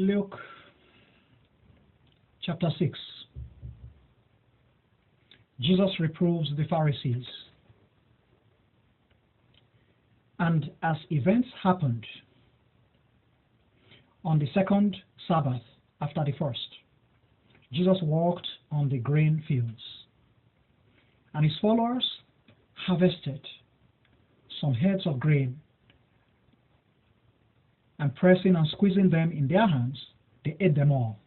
Luke chapter 6. Jesus reproves the Pharisees. And as events happened on the second Sabbath after the first, Jesus walked on the grain fields, and his followers harvested some heads of grain, and pressing and squeezing them in their hands, they ate them all.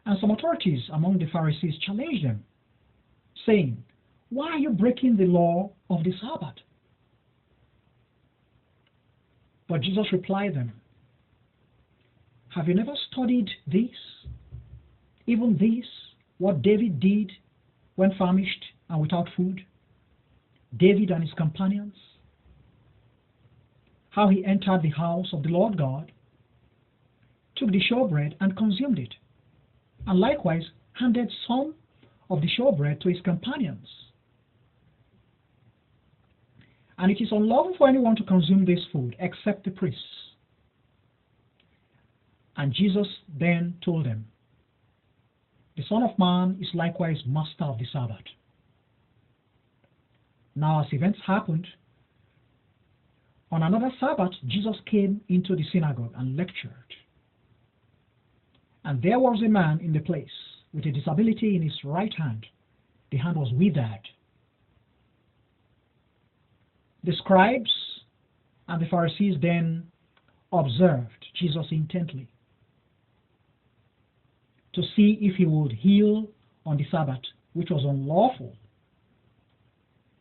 And some authorities among the Pharisees challenged them, saying, "Why are you breaking the law of the Sabbath?" But Jesus replied them, "Have you never studied this? Even this, what David did when famished and without food? David and his companions, how he entered the house of the Lord God, took the showbread and consumed it, and likewise handed some of the showbread to his companions. And it is unlawful for anyone to consume this food except the priests." And Jesus then told them, "The Son of Man is likewise master of the Sabbath." Now, as events happened, on another Sabbath, Jesus came into the synagogue and lectured. And there was a man in the place with a disability in his right hand. The hand was withered. The scribes and the Pharisees then observed Jesus intently to see if he would heal on the Sabbath, which was unlawful,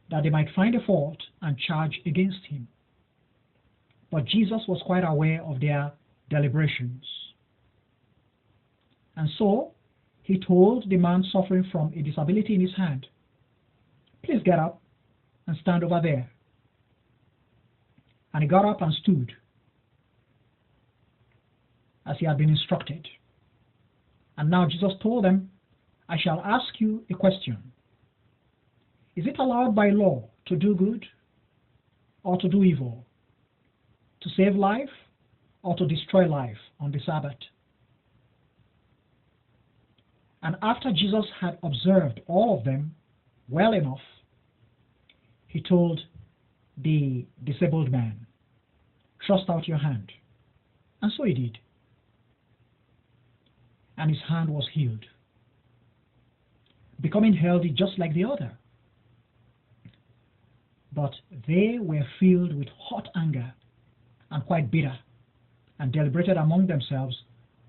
that they might find a fault and charge against him. But Jesus was quite aware of their deliberations. And so he told the man suffering from a disability in his hand, "Please get up and stand over there." And he got up and stood as he had been instructed. And now Jesus told them, "I shall ask you a question. Is it allowed by law to do good or to do evil, to save life or to destroy life on the Sabbath?" And after Jesus had observed all of them well enough, he told the disabled man, "Thrust out your hand." And so he did. And his hand was healed, becoming healthy just like the other. But they were filled with hot anger and quite bitter, and deliberated among themselves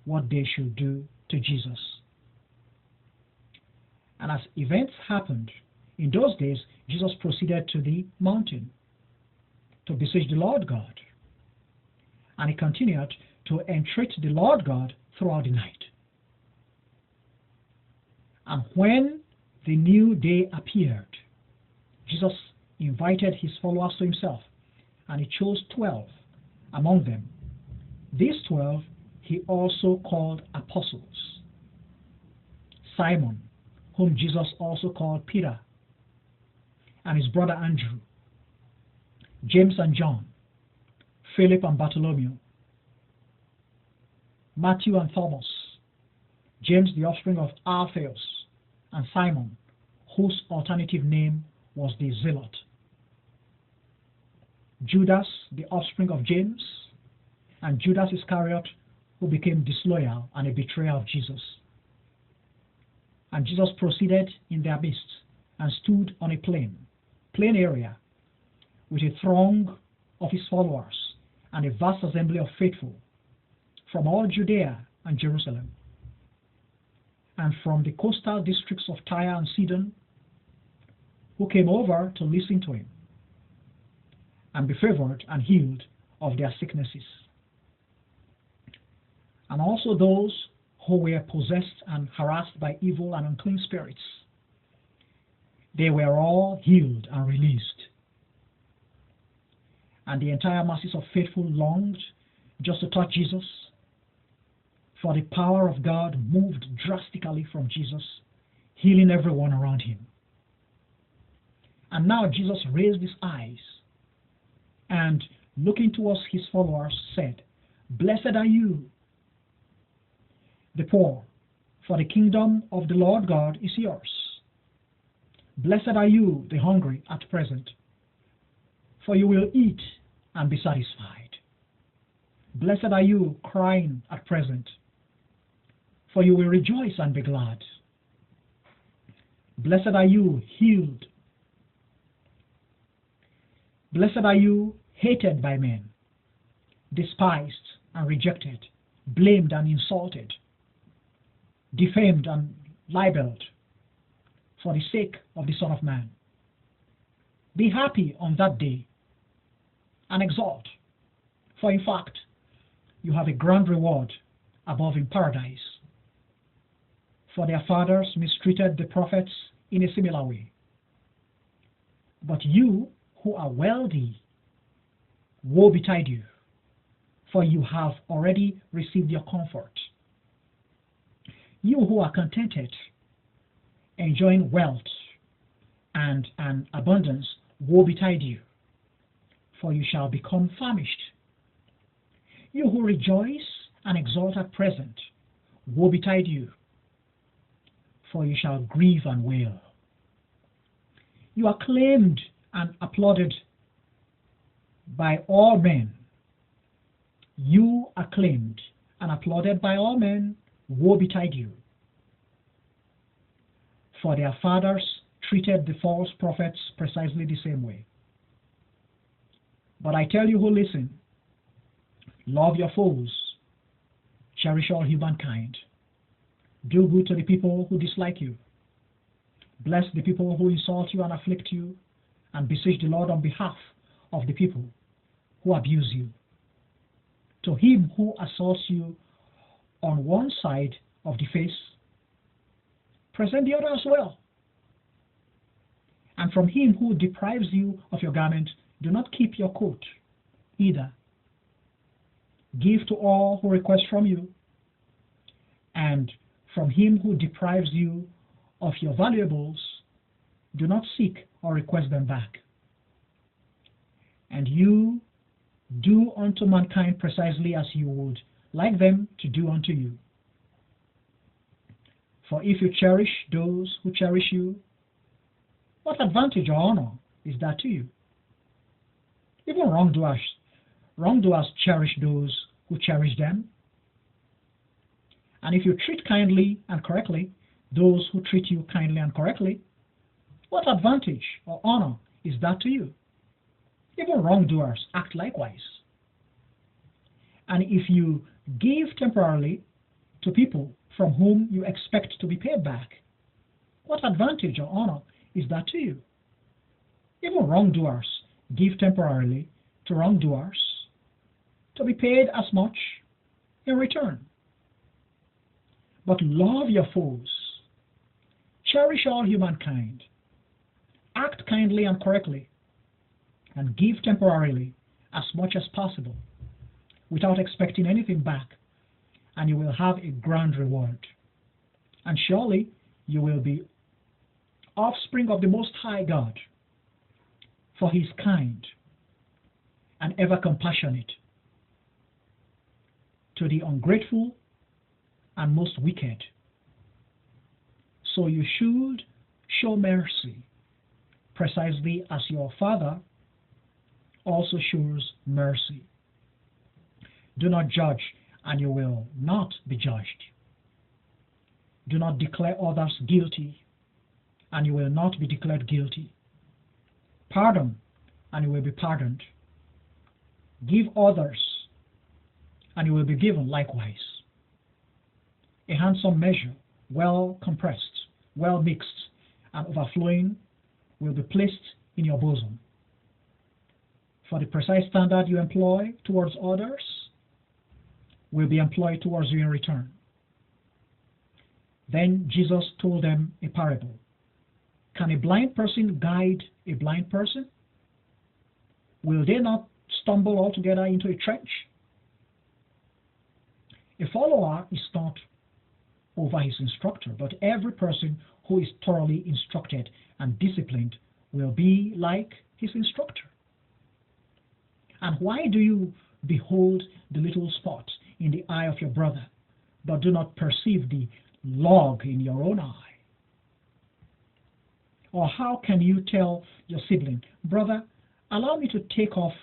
what they should do to Jesus. And as events happened, in those days, Jesus proceeded to the mountain to beseech the Lord God. And he continued to entreat the Lord God throughout the night. And when the new day appeared, Jesus invited his followers to himself, and he chose 12 among them. These 12 he also called apostles: Simon, whom Jesus also called Peter, and his brother Andrew, James and John, Philip and Bartholomew, Matthew and Thomas, James the offspring of Alphaeus, and Simon, whose alternative name was the Zealot, Judas the offspring of James, and Judas Iscariot, who became disloyal and a betrayer of Jesus. And Jesus proceeded in their midst and stood on a plain area with a throng of his followers and a vast assembly of faithful from all Judea and Jerusalem, and from the coastal districts of Tyre and Sidon, who came over to listen to him and be favored and healed of their sicknesses. And also those who were possessed and harassed by evil and unclean spirits. They were all healed and released. And the entire masses of faithful longed just to touch Jesus, for the power of God moved drastically from Jesus, healing everyone around him. And now Jesus raised his eyes and looking towards his followers, said, "Blessed are you, the poor, for the kingdom of the Lord God is yours. Blessed are you, the hungry, at present, for you will eat and be satisfied. Blessed are you, crying at present, for you will rejoice and be glad. Blessed are you, healed. Blessed are you, hated by men, despised and rejected, blamed and insulted, defamed and libeled, for the sake of the Son of Man. Be happy on that day and exult, for in fact, you have a grand reward above in paradise. For their fathers mistreated the prophets in a similar way. But you who are wealthy, woe betide you, for you have already received your comfort. You who are contented, enjoying wealth and an abundance, woe betide you, for you shall become famished. You who rejoice and exult at present, woe betide you, for you shall grieve and wail. You are acclaimed and applauded by all men. You are acclaimed and applauded by all men, woe betide you. For their fathers treated the false prophets precisely the same way. But I tell you who listen, love your foes, cherish all humankind, do good to the people who dislike you, bless the people who insult you and afflict you, and beseech the Lord on behalf of the people who abuse you. To him who assaults you on one side of the face, present the other as well. And from him who deprives you of your garment, do not keep your coat either. Give to all who request from you, and from him who deprives you of your valuables, do not seek or request them back. And you do unto mankind precisely as you would like them to do unto you. For if you cherish those who cherish you, what advantage or honor is that to you? Even wrongdoers cherish those who cherish them. And if you treat kindly and correctly those who treat you kindly and correctly, what advantage or honor is that to you? Even wrongdoers act likewise. And if you give temporarily to people from whom you expect to be paid back, what advantage or honor is that to you? Even wrongdoers give temporarily to wrongdoers to be paid as much in return. But love your foes, cherish all humankind, act kindly and correctly, and give temporarily as much as possible without expecting anything back, and you will have a grand reward. And surely you will be offspring of the Most High God, for He is kind and ever compassionate to the ungrateful and most wicked. So you should show mercy, precisely as your Father also shows mercy. Do not judge, and you will not be judged. Do not declare others guilty, and you will not be declared guilty. Pardon, and you will be pardoned. Give others, and you will be given likewise. A handsome measure, well compressed, well mixed, and overflowing, will be placed in your bosom. For the precise standard you employ towards others will be employed towards you in return. Then Jesus told them a parable. Can a blind person guide a blind person? Will they not stumble altogether into a trench? A follower is not over his instructor, but every person who is thoroughly instructed and disciplined will be like his instructor. And why do you behold the little spot in the eye of your brother, but do not perceive the log in your own eye? Or how can you tell your sibling, brother, allow me to take off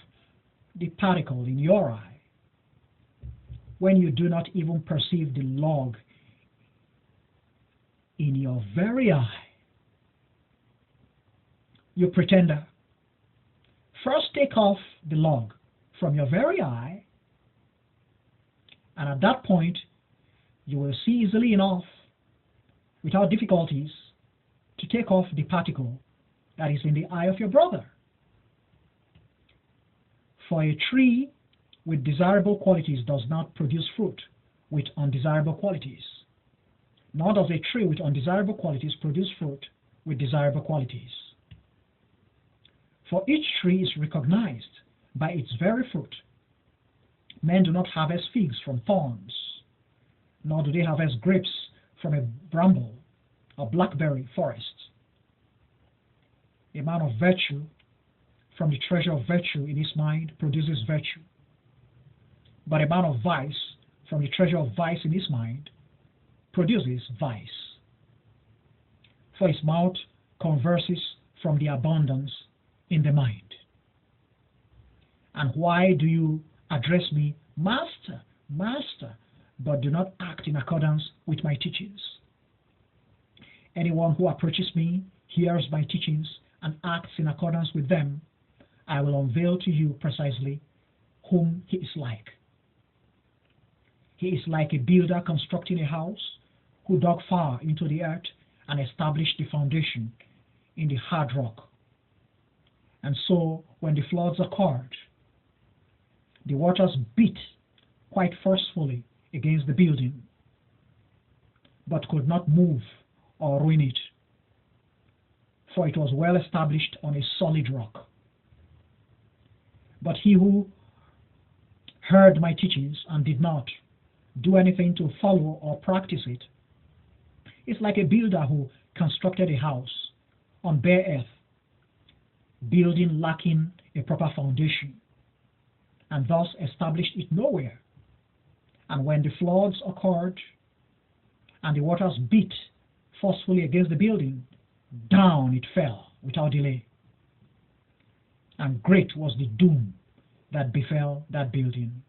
the particle in your eye, when you do not even perceive the log in your very eye? You pretender, first take off the log from your very eye, and at that point you will see easily enough, without difficulties, to take off the particle that is in the eye of your brother. For a tree with desirable qualities does not produce fruit with undesirable qualities, nor does a tree with undesirable qualities produce fruit with desirable qualities. For each tree is recognized by its very fruit. Men do not harvest figs from thorns, nor do they harvest grapes from a bramble or blackberry forest. A man of virtue, from the treasure of virtue in his mind, produces virtue. But a man of vice, from the treasure of vice in his mind, produces vice. For his mouth converses from the abundance in the mind. And why do you address me, Master, Master, but do not act in accordance with my teachings? Anyone who approaches me, hears my teachings, and acts in accordance with them, I will unveil to you precisely whom he is like. He is like a builder constructing a house, who dug far into the earth and established the foundation in the hard rock. And so, when the floods occurred, the waters beat quite forcefully against the building, but could not move or ruin it, for it was well established on a solid rock. But he who heard my teachings and did not do anything to follow or practice it is like a builder who constructed a house on bare earth, building lacking a proper foundation, and thus established it nowhere. And when the floods occurred and the waters beat forcefully against the building, down it fell without delay. And great was the doom that befell that building.